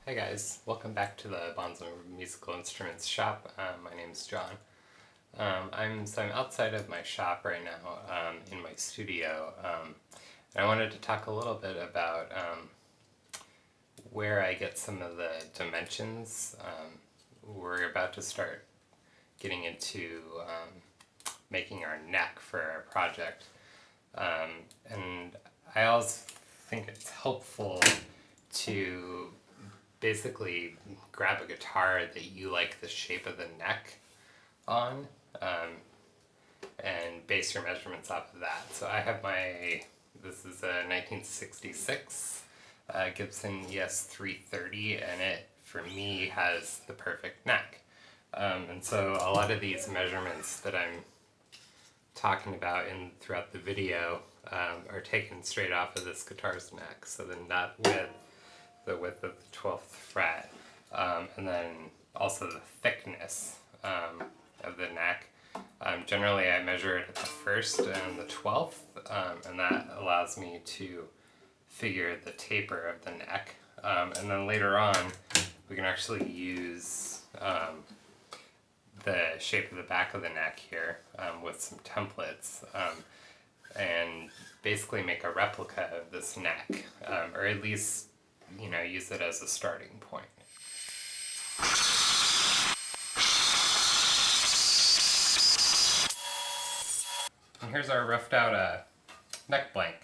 Hi guys, welcome back to the Bonser Musical Instruments shop. My name's John. I'm outside of my shop right now in my studio, and I wanted to talk a little bit about where I get some of the dimensions. We're about to start getting into making our neck for our project, and I always think it's helpful to basically grab a guitar that you like the shape of the neck on, and base your measurements off of that. So I have this is a 1966 Gibson ES 330, and it, for me, has the perfect neck. And so a lot of these measurements that I'm talking about throughout the video are taken straight off of this guitar's neck. So the nut width, the width of the 12th fret, and then also the thickness of the neck. Generally I measure it at the 1st and the 12th, and that allows me to figure the taper of the neck. And then later on we can actually use the shape of the back of the neck here with some templates, and basically make a replica of this neck, or at least use it as a starting point. And here's our roughed out neck blank.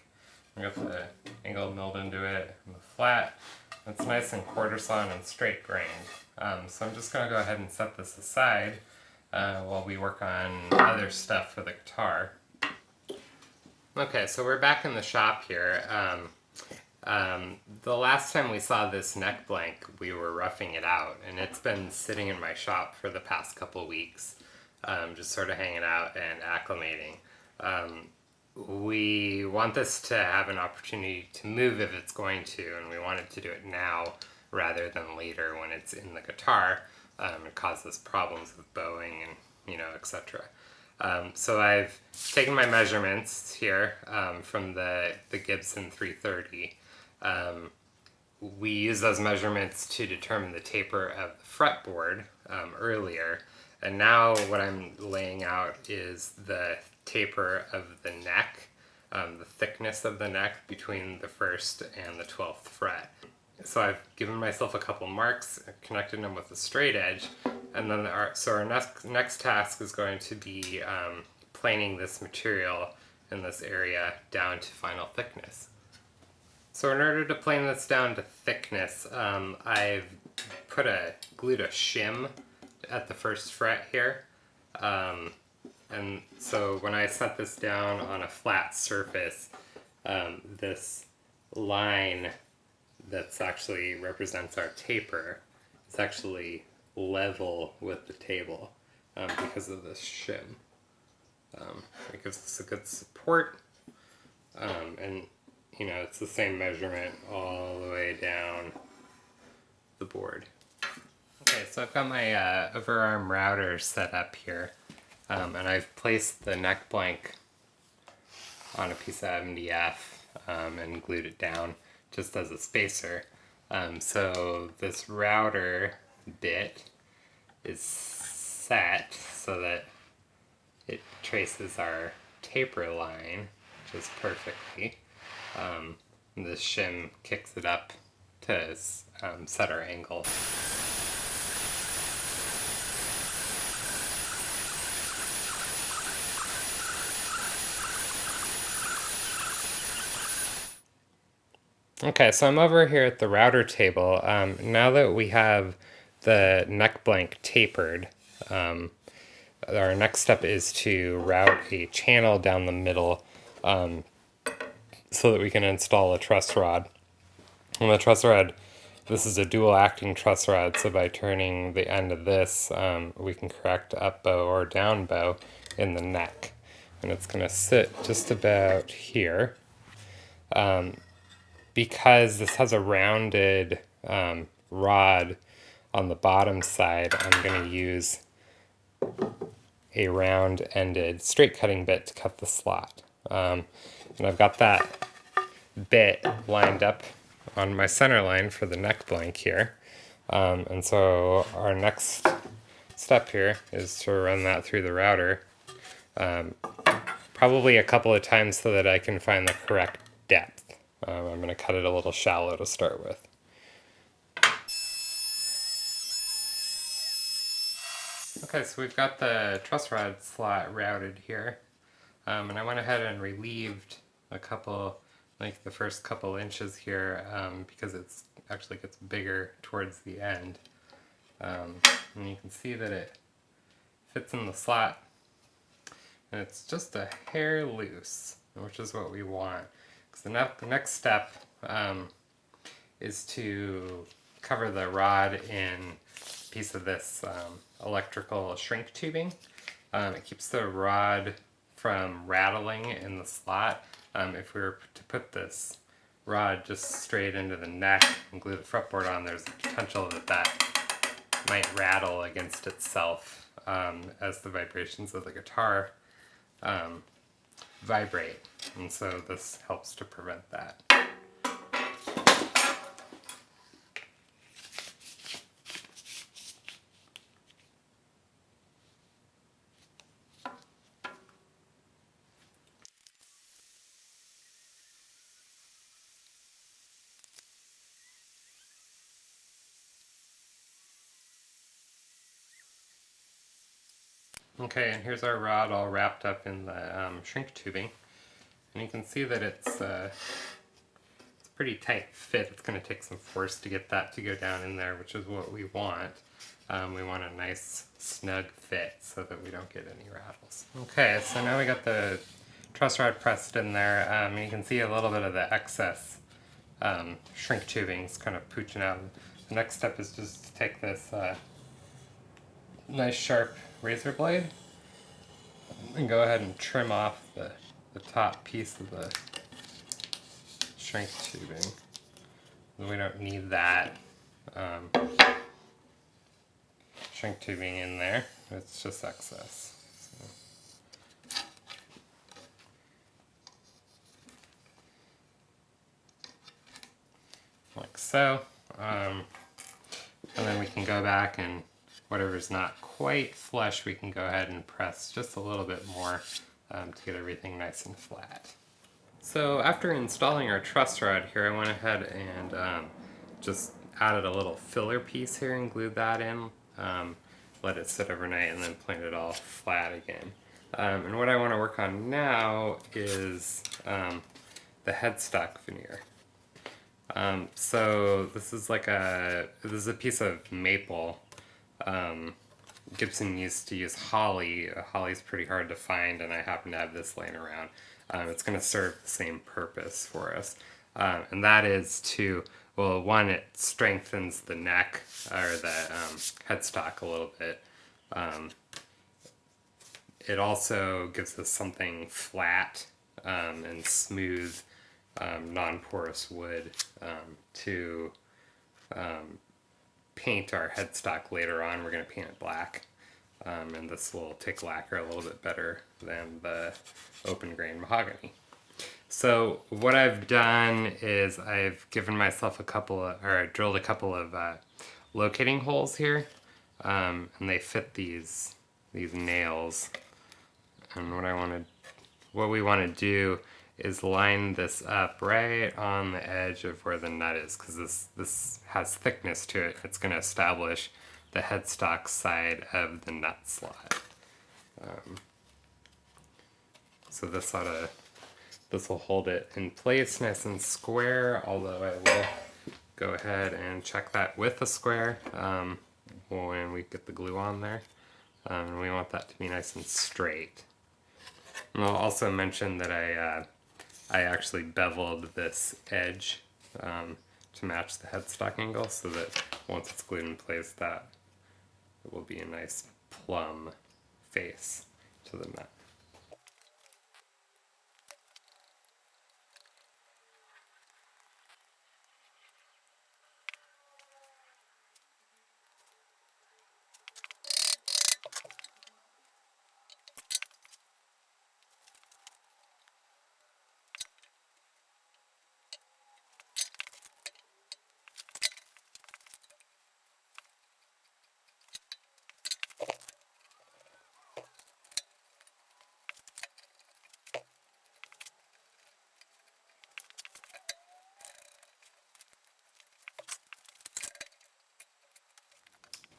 We got the angle milled into it and the flat. It's nice and quarter sawn and straight grained. So I'm just going to go ahead and set this aside while we work on other stuff for the guitar. Okay, so we're back in the shop here. The last time we saw this neck blank, we were roughing it out, and it's been sitting in my shop for the past couple weeks, just sort of hanging out and acclimating. We want this to have an opportunity to move if it's going to, and we want it to do it now rather than later when it's in the guitar. It causes problems with bowing and, etc. So I've taken my measurements here from the Gibson 330. We use those measurements to determine the taper of the fretboard earlier, and now what I'm laying out is the taper of the neck, the thickness of the neck between the 1st and the 12th fret. So I've given myself a couple marks, connected them with a straight edge, and then our next task is going to be planing this material in this area down to final thickness. So in order to plane this down to thickness, I've glued a shim at the 1st fret here. And so when I set this down on a flat surface, this line that's actually represents our taper is actually level with the table because of this shim. It gives us a good support, and it's the same measurement all the way down the board. Okay, so I've got my overarm router set up here, and I've placed the neck blank on a piece of MDF and glued it down just as a spacer. So this router bit is set so that it traces our taper line just perfectly. This shim kicks it up to set our angle. Okay, so I'm over here at the router table. Now that we have the neck blank tapered, our next step is to route a channel down the middle so that we can install a truss rod. And the truss rod, this is a dual acting truss rod, so by turning the end of this, we can correct up bow or down bow in the neck. And it's going to sit just about here. Because this has a rounded rod on the bottom side, I'm going to use a round-ended straight cutting bit to cut the slot. And I've got that bit lined up on my center line for the neck blank here. And so our next step here is to run that through the router, probably a couple of times so that I can find the correct depth. I'm going to cut it a little shallow to start with. Okay, so we've got the truss rod slot routed here, and I went ahead and relieved a couple, like the first couple inches here, because it's actually gets bigger towards the end. And you can see that it fits in the slot, and it's just a hair loose, which is what we want. Because the next step is to cover the rod in a piece of this electrical shrink tubing. It keeps the rod from rattling in the slot. If we were to put this rod just straight into the neck and glue the fretboard on, there's a potential that that might rattle against itself as the vibrations of the guitar vibrate. And so this helps to prevent that. Okay, and here's our rod all wrapped up in the shrink tubing. And you can see that it's a pretty tight fit. It's going to take some force to get that to go down in there, which is what we want. We want a nice snug fit so that we don't get any rattles. Okay, so now we got the truss rod pressed in there. You can see a little bit of the excess shrink tubing's kind of pooching out. The next step is just to take this nice sharp razor blade and go ahead and trim off the top piece of the shrink tubing. We don't need that shrink tubing in there. It's just excess. So. Like so. And then we can go back and whatever's not quite flush, we can go ahead and press just a little bit more to get everything nice and flat. So after installing our truss rod here, I went ahead and just added a little filler piece here and glued that in. Let it sit overnight and then planed it all flat again. And what I want to work on now is the headstock veneer. So this is a piece of maple. Gibson used to use holly. Holly's pretty hard to find, and I happen to have this laying around. It's going to serve the same purpose for us, and that is to, well, one, it strengthens the neck or the headstock a little bit. It also gives us something flat and smooth, non-porous wood to paint our headstock later on. We're going to paint it black, and this will take lacquer a little bit better than the open grain mahogany. So what I've done is I've given myself drilled a couple of locating holes here, and they fit these nails. And what we want to do is line this up right on the edge of where the nut is, because this has thickness to it. It's going to establish the headstock side of the nut slot. So this will hold it in place nice and square, although I will go ahead and check that with a square when we get the glue on there. And we want that to be nice and straight. And I'll also mention that I actually beveled this edge to match the headstock angle, so that once it's glued in place, that it will be a nice plumb face to the nut.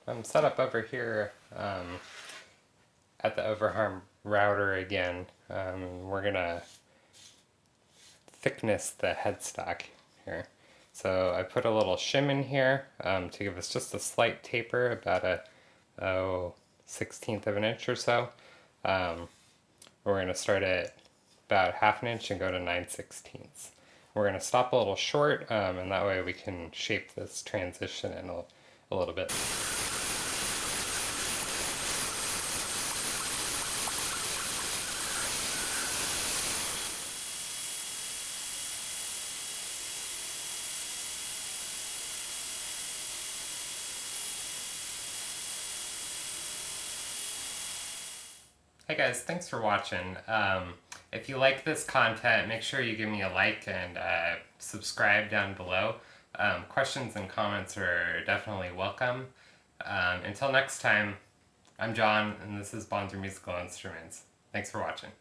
I'm set up over here at the overharm router again. We're gonna thickness the headstock here. So I put a little shim in here to give us just a slight taper, about a 1/16 of an inch or so. We're going to start at about 1/2 inch and go to 9/16. We're going to stop a little short, and that way we can shape this transition in a little bit. Hey guys, thanks for watching. If you like this content, make sure you give me a like and subscribe down below. Questions and comments are definitely welcome. Until next time, I'm John, and this is Bonser Musical Instruments. Thanks for watching.